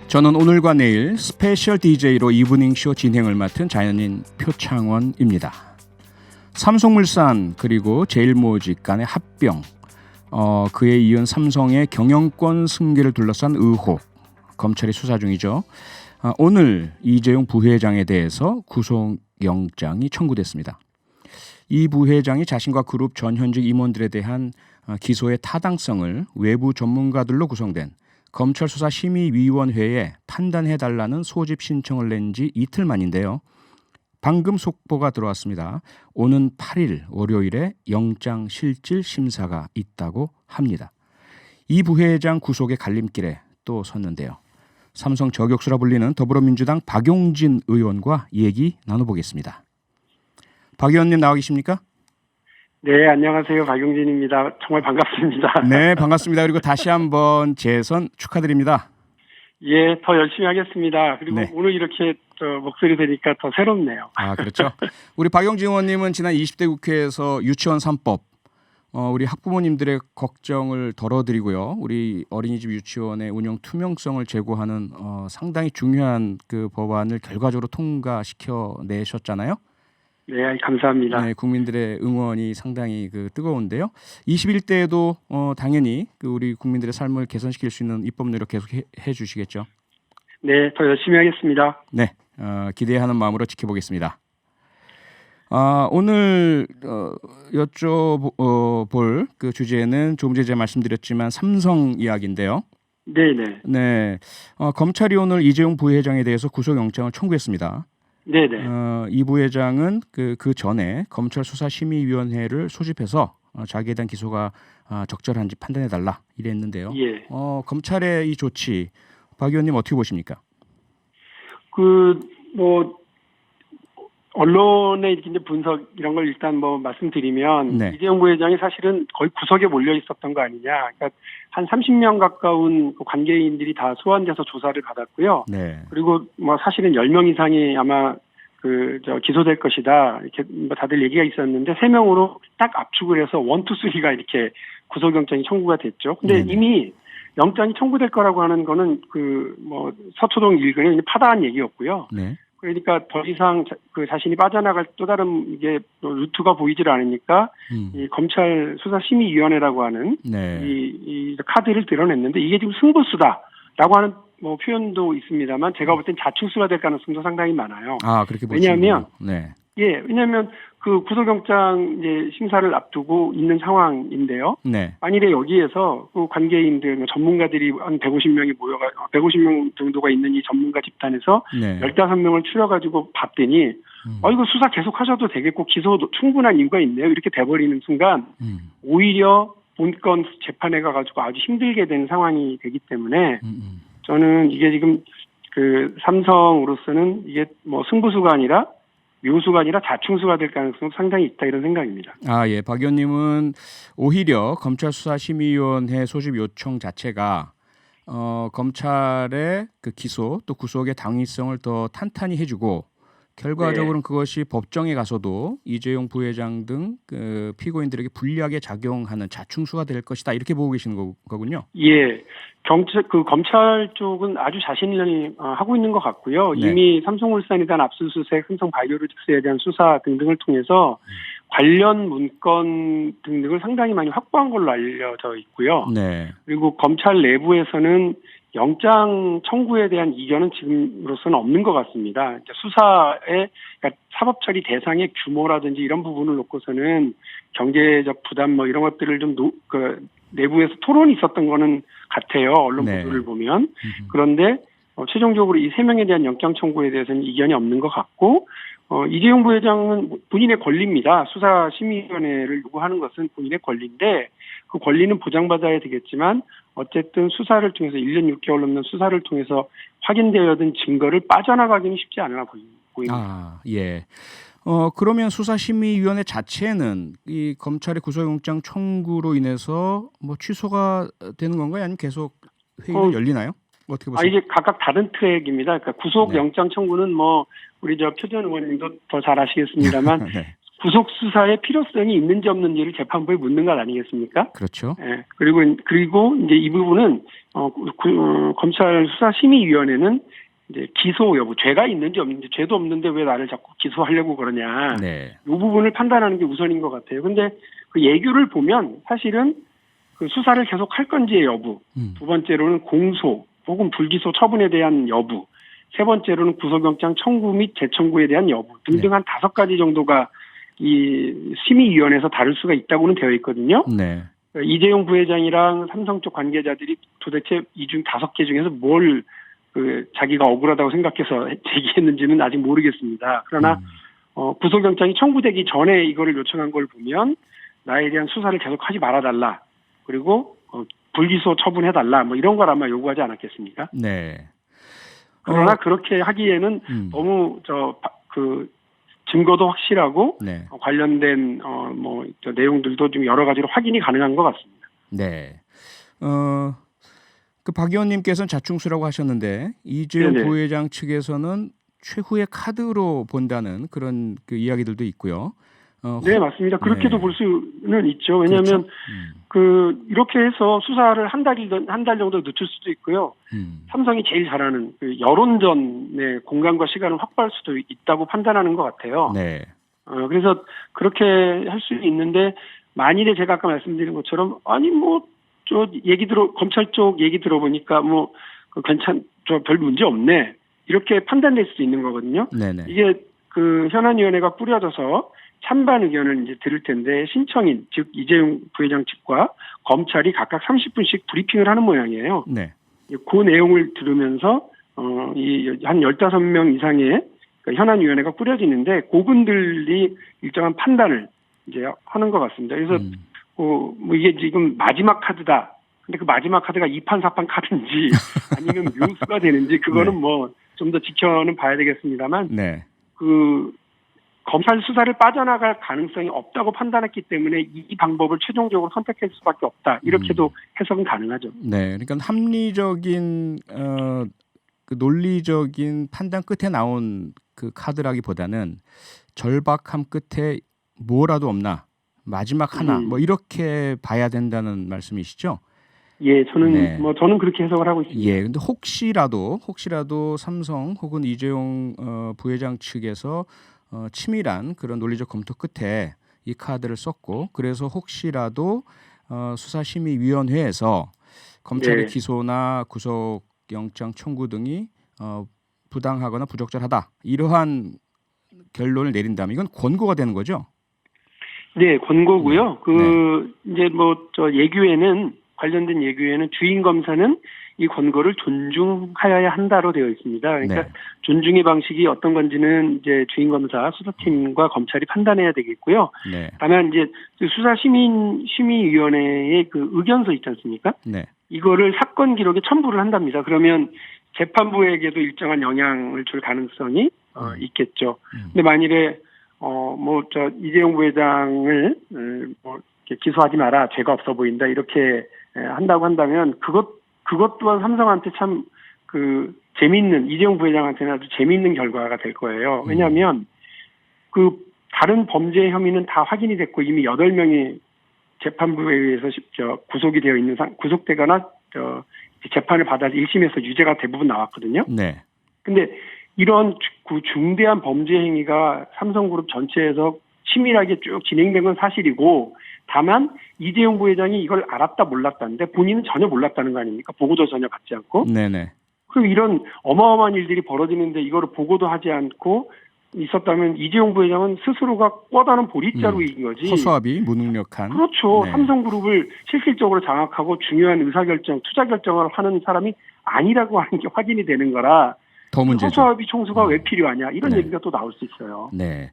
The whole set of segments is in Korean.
저는 오늘과 내일 스페셜 DJ로 이브닝쇼 진행을 맡은 자연인 표창원입니다. 삼성물산 그리고 제일모직 간의 합병, 그에 이은 삼성의 경영권 승계를 둘러싼 의혹, 검찰이 수사 중이죠. 오늘 이재용 부회장에 대해서 구속영장이 청구됐습니다. 이 부회장이 자신과 그룹 전 현직 임원들에 대한 기소의 타당성을 외부 전문가들로 구성된 검찰수사심의위원회에 판단해달라는 소집 신청을 낸 지 이틀 만인데요. 방금 속보가 들어왔습니다. 오는 8일 월요일에 영장 실질 심사가 있다고 합니다. 이 부회장 구속의 갈림길에 또 섰는데요. 삼성 저격수라 불리는 더불어민주당 박용진 의원과 얘기 나눠보겠습니다. 박 의원님 나와 계십니까? 네, 안녕하세요. 박용진입니다. 정말 반갑습니다. 네, 반갑습니다. 그리고 다시 한번 재선 축하드립니다. 예, 더 열심히 하겠습니다. 그리고 네. 오늘 이렇게 목소리 들으니까 더 새롭네요. 아, 그렇죠. 우리 박용진 의원님은 지난 20대 국회에서 유치원 3법, 우리 학부모님들의 걱정을 덜어드리고요. 우리 어린이집 유치원의 운영 투명성을 제고하는 상당히 중요한 그 법안을 결과적으로 통과시켜 내셨잖아요. 네, 감사합니다. 네, 국민들의 응원이 상당히 뜨거운데요. 21대에도 당연히 우리 국민들의 삶을 개선시킬 수 있는 입법 노력 계속 해 주시겠죠? 네, 더 열심히 하겠습니다. 네, 기대하는 마음으로 지켜보겠습니다. 오늘 여쭤볼 그 주제는 조금 전에 제가 말씀드렸지만 삼성 이야기인데요. 네네. 네, 검찰이 오늘 이재용 부회장에 대해서 구속영장을 청구했습니다. 네네. 이 부회장은 그 전에 검찰수사심의위원회를 소집해서 자기에 대한 기소가 적절한지 판단해달라 이랬는데요. 예. 검찰의 이 조치, 박 의원님 어떻게 보십니까? 언론의 이제 분석 이런 걸 일단 말씀드리면 네. 이재용 부회장이 사실은 거의 구석에 몰려 있었던 거 아니냐. 그러니까 한 30명 가까운 그 관계인들이 다 소환돼서 조사를 받았고요. 네. 그리고 사실은 10명 이상이 아마 기소될 것이다. 이렇게 다들 얘기가 있었는데 3명으로 딱 압축을 해서 1, 2, 3가 이렇게 구속영장이 청구가 됐죠. 근데 네네. 이미 영장이 청구될 거라고 하는 거는 서초동 일근의 파다한 얘기였고요. 네. 그러니까 더 이상 자신이 빠져나갈 또 다른 이게 루트가 보이질 않으니까 이 검찰 수사심의위원회라고 하는 네. 이 카드를 드러냈는데 이게 지금 승부수다라고 하는 표현도 있습니다만 제가 볼 땐 자충수가 될 가능성도 상당히 많아요. 그렇게 보시는군요. 왜냐하면 네. 왜냐하면 그 구속영장 이제 심사를 앞두고 있는 상황인데요. 네. 만일에 여기에서 그 관계인들, 전문가들이 한 150명이 150명 정도가 있는 이 전문가 집단에서 네. 15명을 추려가지고 봤더니 이거 수사 계속 하셔도 되겠고 기소도 충분한 이유가 있네요. 이렇게 돼버리는 순간 오히려 본건 재판에 가가지고 아주 힘들게 된 상황이 되기 때문에 저는 이게 지금 삼성으로서는 이게 승부수가 아니라 묘수가 아니라 자충수가 될 가능성이 상당히 있다 이런 생각입니다. 예. 박 의원님은 오히려 검찰수사심의위원회 소집 요청 자체가 검찰의 그 기소 또 구속의 당위성을 더 탄탄히 해주고 결과적으로는 그것이 법정에 가서도 이재용 부회장 등 그 피고인들에게 불리하게 작용하는 자충수가 될 것이다 이렇게 보고 계시는 거군요. 예, 검찰 쪽은 아주 자신이 하고 있는 것 같고요. 네. 이미 삼성물산에 대한 압수수색, 삼성 바이오로직스에 대한 수사 등등을 통해서 관련 문건 등등을 상당히 많이 확보한 걸로 알려져 있고요. 네. 그리고 검찰 내부에서는 영장 청구에 대한 이견은 지금으로서는 없는 것 같습니다. 수사의 그러니까 사법 처리 대상의 규모라든지 이런 부분을 놓고서는 경제적 부담 이런 것들을 좀 내부에서 토론이 있었던 거는 같아요. 언론 네. 보도를 보면. 그런데 최종적으로 이 3명에 대한 영장 청구에 대해서는 이견이 없는 것 같고 이재용 부회장은 본인의 권리입니다. 수사심의위원회를 요구하는 것은 본인의 권리인데 그 권리는 보장받아야 되겠지만 어쨌든 수사를 통해서 1년 6개월 넘는 수사를 통해서 확인되어야 된 증거를 빠져나가기는 쉽지 않아 보입니다. 예. 그러면 수사심의위원회 자체는 이 검찰의 구속영장 청구로 인해서 취소가 되는 건가요? 아니면 계속 회의는 열리나요? 어떻게 보세요? 이게 각각 다른 트랙입니다. 그러니까 구속영장 청구는 우리 표전 의원님도 더 잘 아시겠습니다만 네. 구속 수사의 필요성이 있는지 없는지를 재판부에 묻는 것 아니겠습니까? 그렇죠. 예. 그리고 이제 이 부분은 검찰 수사심의위원회는 이제 기소 여부, 죄가 있는지 없는지, 죄도 없는데 왜 나를 자꾸 기소하려고 그러냐. 네. 이 부분을 판단하는 게 우선인 것 같아요. 근데 그 예규를 보면 사실은 그 수사를 계속 할 건지의 여부, 두 번째로는 공소 혹은 불기소 처분에 대한 여부, 세 번째로는 구속영장 청구 및 재청구에 대한 여부 등등 한 5가지 정도가 이 심의위원회에서 다룰 수가 있다고는 되어 있거든요. 네. 이재용 부회장이랑 삼성 쪽 관계자들이 도대체 이 중 5개 중에서 뭘 자기가 억울하다고 생각해서 제기했는지는 아직 모르겠습니다. 그러나 구속영장이 청구되기 전에 이거를 요청한 걸 보면 나에 대한 수사를 계속하지 말아달라. 그리고 불기소 처분해달라. 뭐 이런 걸 아마 요구하지 않았겠습니까? 네. 그러나 그렇게 하기에는 너무 증거도 확실하고 네. 관련된 내용들도 좀 여러 가지로 확인이 가능한 것 같습니다. 네. 그 박 의원님께서는 자충수라고 하셨는데 이재용 네네. 부회장 측에서는 최후의 카드로 본다는 그런 그 이야기들도 있고요. 네, 맞습니다. 그렇게도 네. 볼 수는 있죠. 왜냐하면 그렇죠? 이렇게 해서 수사를 한 달 정도 늦출 수도 있고요. 삼성이 제일 잘하는 그 여론전의 공간과 시간을 확보할 수도 있다고 판단하는 것 같아요. 네. 그래서 그렇게 할 수 있는데 만일에 제가 아까 말씀드린 것처럼 아니 검찰 쪽 얘기 들어보니까 별 문제 없네 이렇게 판단될 수도 있는 거거든요. 네네. 이게 그 현안위원회가 꾸려져서 찬반 의견을 이제 들을 텐데 신청인 즉 이재용 부회장 측과 검찰이 각각 30분씩 브리핑을 하는 모양이에요. 네. 그 내용을 들으면서 한 15명 이상의 현안위원회가 꾸려지는데 그분들이 일정한 판단을 이제 하는 것 같습니다. 그래서 이게 지금 마지막 카드다. 근데 그 마지막 카드가 2판 4판 카드인지 아니면 묘수가 되는지 그거는 네. 좀 더 지켜는 봐야 되겠습니다만 네. 그 검찰 수사를 빠져나갈 가능성이 없다고 판단했기 때문에 이 방법을 최종적으로 선택할 수밖에 없다. 이렇게도 해석은 가능하죠. 네. 그러니까 합리적인 그 논리적인 판단 끝에 나온 그 카드라기보다는 절박함 끝에 뭐라도 없나 마지막 하나 뭐 이렇게 봐야 된다는 말씀이시죠? 예, 저는 네. 저는 그렇게 해석을 하고 있습니다. 예. 근데 혹시라도 삼성 혹은 이재용 부회장 측에서 치밀한 그런 논리적 검토 끝에 이 카드를 썼고 그래서 혹시라도 수사심의위원회에서 검찰의 네. 기소나 구속영장 청구 등이 부당하거나 부적절하다 이러한 결론을 내린다면 이건 권고가 되는 거죠? 네, 권고고요. 네. 이제 관련된 예규에는 주인 검사는 이 권고를 존중하여야 한다로 되어 있습니다. 그러니까 네. 존중의 방식이 어떤 건지는 이제 주인 검사 수사팀과 검찰이 판단해야 되겠고요. 네. 다만 이제 심의위원회의 그 의견서 있지 않습니까? 네. 이거를 사건 기록에 첨부를 한답니다. 그러면 재판부에게도 일정한 영향을 줄 가능성이 있겠죠. 근데 만일에 이재용 부회장을 이렇게 기소하지 마라, 죄가 없어 보인다 이렇게 한다고 한다면 그것 또한 삼성한테 참 재미있는 이재용 부회장한테는 아주 재미있는 결과가 될 거예요. 왜냐하면 다른 범죄 혐의는 다 확인이 됐고 이미 8명이 재판부에 의해서 구속이 되어 있는 구속되거나 재판을 받아서 1심에서 유죄가 대부분 나왔거든요. 네. 근데 이런 중대한 범죄 행위가 삼성그룹 전체에서 치밀하게 쭉 진행된 건 사실이고 다만 이재용 부회장이 이걸 알았다 몰랐다는데 본인은 전혀 몰랐다는 거 아닙니까? 보고도 전혀 받지 않고. 네네. 그리고 이런 어마어마한 일들이 벌어지는데 이거를 보고도 하지 않고 있었다면 이재용 부회장은 스스로가 꿔다는 보릿자루인 거지. 허수아비 무능력한. 그렇죠. 네. 삼성그룹을 실질적으로 장악하고 중요한 의사결정, 투자 결정을 하는 사람이 아니라고 하는 게 확인이 되는 거라 더 문제죠. 허수아비 총수가 왜 필요하냐 이런 네. 얘기가 또 나올 수 있어요. 네.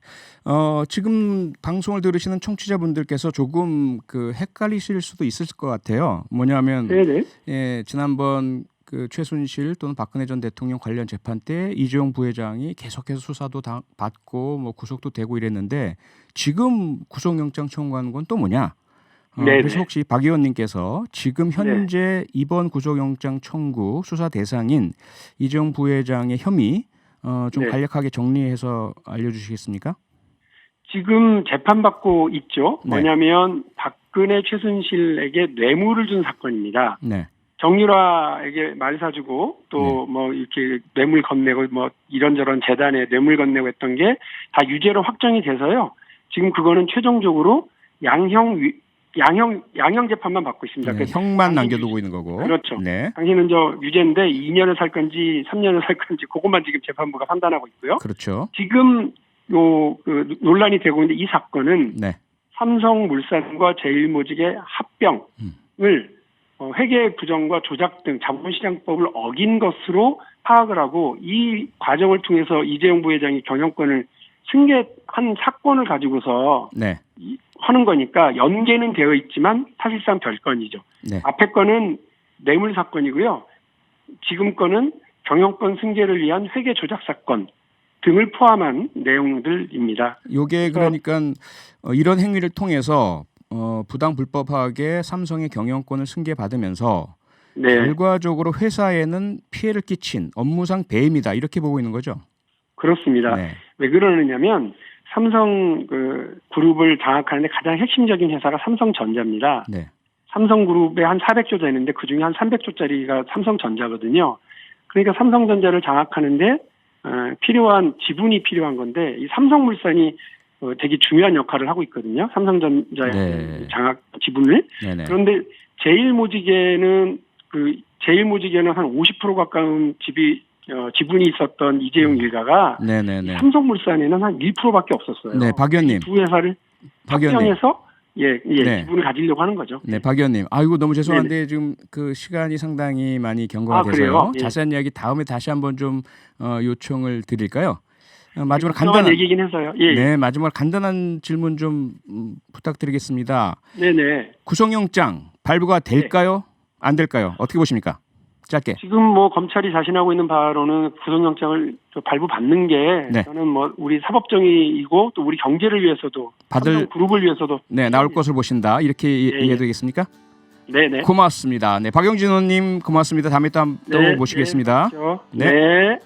지금 방송을 들으시는 청취자분들께서 조금 헷갈리실 수도 있을 것 같아요. 뭐냐면 네네. 예, 지난번 그 최순실 또는 박근혜 전 대통령 관련 재판 때 이재용 부회장이 계속해서 수사도 받고 뭐 구속도 되고 이랬는데 지금 구속영장 청구하는 건 또 뭐냐? 그래서 혹시 박 의원님께서 지금 현재 이번 구속영장 청구 수사 대상인 이재용 부회장의 혐의 좀 간략하게 정리해서 알려주시겠습니까? 지금 재판받고 있죠. 네. 뭐냐면 박근혜 최순실에게 뇌물을 준 사건입니다. 네. 정유라에게 말 사주고 또 뭐 이렇게 뇌물 건네고 뭐 이런저런 재단에 뇌물 건네고 했던 게 다 유죄로 확정이 돼서요. 지금 그거는 최종적으로 양형 재판만 받고 있습니다. 네, 그래서 형만 남겨두고 있는 거고. 그렇죠. 네. 당신은 저 유죄인데 2년을 살 건지 3년을 살 건지 그것만 지금 재판부가 판단하고 있고요. 그렇죠. 지금 그 논란이 되고 있는데 이 사건은 네. 삼성물산과 제일모직의 합병을 회계 부정과 조작 등 자본시장법을 어긴 것으로 파악을 하고 이 과정을 통해서 이재용 부회장이 경영권을 승계한 사건을 가지고서 네. 하는 거니까 연계는 되어 있지만 사실상 별건이죠. 네. 앞에 거는 뇌물 사건이고요. 지금 거는 경영권 승계를 위한 회계 조작 사건 등을 포함한 내용들입니다. 요게 그러니까 이런 행위를 통해서 부당 불법하게 삼성의 경영권을 승계받으면서 네. 결과적으로 회사에는 피해를 끼친 업무상 배임이다 이렇게 보고 있는 거죠. 그렇습니다. 네. 왜 그러느냐면 삼성 그 그룹을 장악하는데 가장 핵심적인 회사가 삼성전자입니다. 네. 삼성그룹에 한 400조 되는데 그중에 한 300조짜리가 삼성전자거든요. 그러니까 삼성전자를 장악하는데 필요한 지분이 필요한 건데 이 삼성물산이 되게 중요한 역할을 하고 있거든요. 삼성전자의 네. 장악 지분을. 네네. 그런데 제일모직에는 한 50% 가까운 지분이 있었던 이재용 일가가 네네네. 삼성물산에는 한 1%밖에 없었어요. 네, 박 의원님. 두 회사를 합병해서 네. 지분을 가지려고 하는 거죠. 네, 박 의원님. 아이고 너무 죄송한데 지금 그 시간이 상당히 많이 경과가 돼서요. 그래요? 예. 자세한 이야기 다음에 다시 한번 좀 요청을 드릴까요? 마지막으로 간단한 얘기긴 해서요. 예. 네, 마지막으로 간단한 질문 좀 부탁드리겠습니다. 네네. 구속영장 발부가 될까요? 안 될까요? 어떻게 보십니까? 짧게. 지금 뭐 검찰이 자신하고 있는 바로는 구속영장을 발부받는 게 네. 저는 뭐 우리 사법정의이고 또 우리 경제를 위해서도 삼성 그룹을 위해서도 네, 나올 것을 보신다. 이렇게 이해해도 되겠습니까? 네네. 고맙습니다. 네, 박영진 의원님 고맙습니다. 다음에 또 네, 모시겠습니다. 네. 그렇죠. 네. 네.